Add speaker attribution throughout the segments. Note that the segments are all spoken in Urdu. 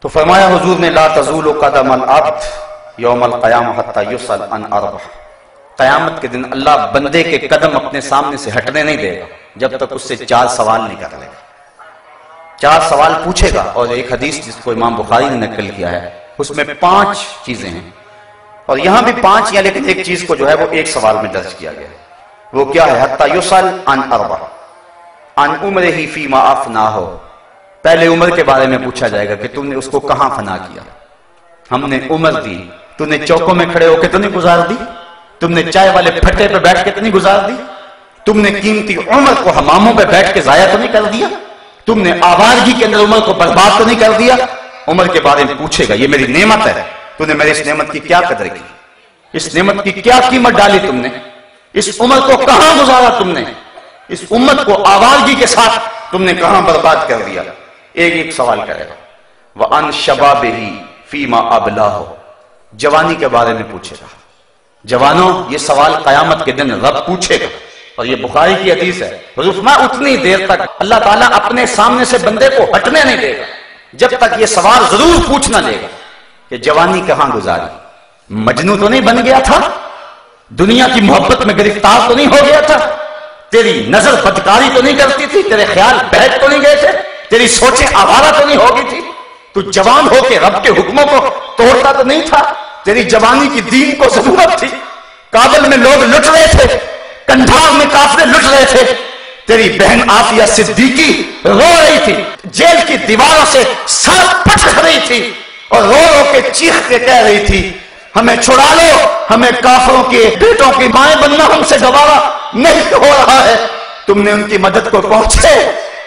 Speaker 1: تو فرمایا حضور نے لا تزول قدم العبد یوم القیامہ حتی یسأل عن اربع، قیامت کے دن اللہ بندے کے قدم اپنے سامنے سے ہٹنے نہیں دے گا جب تک اس سے 4 سوال نہیں کر لے گا۔ 4 سوال پوچھے گا، اور ایک حدیث جس کو امام بخاری نے نقل کیا ہے اس میں 5 چیزیں ہیں، اور یہاں بھی 5 ہیں، لیکن ایک چیز کو جو ہے وہ ایک سوال میں درج کیا گیا ہے۔ وہ کیا ہے؟ حتی یسأل عن اربع عن عمرہ فیما افناہ، پہلے عمر کے بارے میں پوچھا جائے گا کہ تم نے اس کو کہاں فنا کیا۔ ہم نے عمر دی، تم نے چوکوں میں کھڑے ہو کے تو نہیں گزار دی، تم نے چائے والے پھٹے پہ بیٹھ کے تو نہیں گزار دی، تم نے قیمتی عمر کو حماموں پہ بیٹھ کے ضائع تو نہیں کر دیا، تم نے آوارگی کے اندر عمر کو برباد تو نہیں کر دیا۔ عمر کے بارے میں پوچھے گا، یہ میری نعمت ہے، تم نے میرے اس نعمت کی کیا قدر کی، اس نعمت کی کیا قیمت ڈالی تم نے، اس عمر کو کہاں گزارا تم نے، اس امت کو آوارگی کے ساتھ تم نے کہاں برباد کر دیا۔ ایک ایک سوال کرے گا۔ وَعَنْ شَبَابِهِ فِيمَا أَبْلَاهُ، جوانی کے بارے میں پوچھے گا۔ جوانوں، یہ سوال قیامت کے دن رب پوچھے گا، اور یہ بخاری کی حدیث ہے۔ رفما اتنی دیر تک اللہ تعالیٰ اپنے سامنے سے بندے کو ہٹنے نہیں دے گا جب تک یہ سوال ضرور پوچھنا دے گا کہ جوانی کہاں گزاری، مجنوں تو نہیں بن گیا تھا، دنیا کی محبت میں گرفتار تو نہیں ہو گیا تھا، تیری نظر بدکاری تو نہیں کرتی تھی، تیرے خیال بہت تو نہیں گئے تھے، تیری سوچیں آوارہ تو نہیں ہوگی تھی، تو جوان ہو کے رب کے حکموں کو توڑتا تو نہیں تھا، تیری جوانی کی دین کو ضرورت تھی، کابل میں لوگ لٹ رہے تھے، کنڈھار میں کافرے لٹ رہے تھے، تیری بہن آفیہ صدیقی رو رہی تھی، جیل کی دیواروں سے سر پٹ رہی تھی اور رو رو کے چیخ کے کہہ رہی تھی ہمیں چھڑا لو، ہمیں کافروں کے بیٹوں کی مائیں بننا ہم سے گوارا نہیں ہو رہا ہے۔ تم نے ان کی مدد کو پہنچے،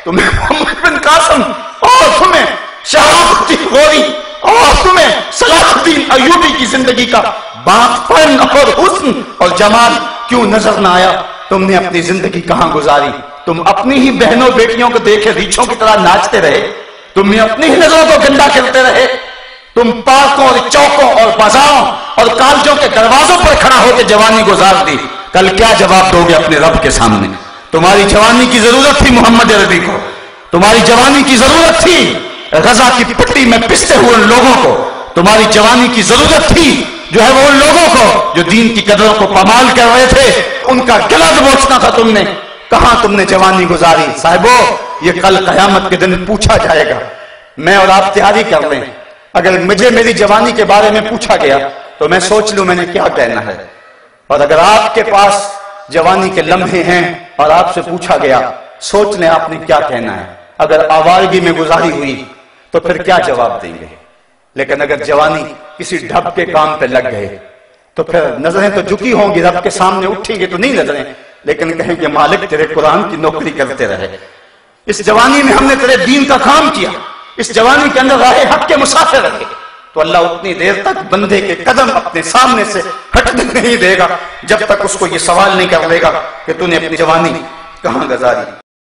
Speaker 1: تمہیں محمد بن قاسم اور تمہیں شہاب الدین غوری اور تمہیں صلاح الدین ایوبی کی زندگی کا بات فن اور حسن اور جمال کیوں نظر نہ آیا؟ تم نے اپنی زندگی کہاں گزاری؟ تم اپنی ہی بہنوں بیٹیوں کو دیکھے ریچھوں کی طرح ناچتے رہے، تم نے اپنی ہی نظروں کو گندا کرتے رہے، تم پارکوں اور چوکوں اور بازاروں اور کالجوں کے دروازوں پر کھڑا ہو کے جوانی گزار دی۔ کل کیا جواب دو گے اپنے رب کے سامنے؟ تمہاری جوانی کی ضرورت تھی محمد عربی کو، تمہاری جوانی کی ضرورت تھی غزہ کی پٹی میں پستے ہوئے لوگوں کو، تمہاری جوانی کی ضرورت تھی جو ہے وہ ان لوگوں کو جو دین کی قدروں کو پامال کر رہے تھے، ان کا گلا دبوچنا تھا تم نے۔ کہاں تم نے جوانی گزاری؟ صاحبو، یہ کل قیامت کے دن پوچھا جائے گا۔ میں اور آپ تیاری کر لیں، اگر مجھے میری جوانی کے بارے میں پوچھا گیا تو میں سوچ لوں میں نے کیا کہنا ہے، اور اگر آپ کے پاس جوانی کے لمحے ہیں اور آپ سے پوچھا گیا سوچ لیں آپ نے کیا کہنا ہے۔ اگر آوارگی میں گزاری ہوئی تو پھر کیا جواب دیں گے، لیکن اگر جوانی کسی ڈھب کے کام پہ لگ گئے تو پھر نظریں تو جھکی ہوں گی، رب کے سامنے اٹھیں گے تو نہیں نظریں، لیکن کہیں گے مالک تیرے قرآن کی نوکری کرتے رہے، اس جوانی میں ہم نے تیرے دین کا کام کیا، اس جوانی کے اندر راہ حق کے مسافر رکھے، تو اللہ اتنی دیر تک بندے کے قدم اپنے سامنے سے ہٹنے نہیں دے گا جب تک اس کو یہ سوال نہیں کر لے گا کہ تو نے اپنی جوانی کہاں گزاری۔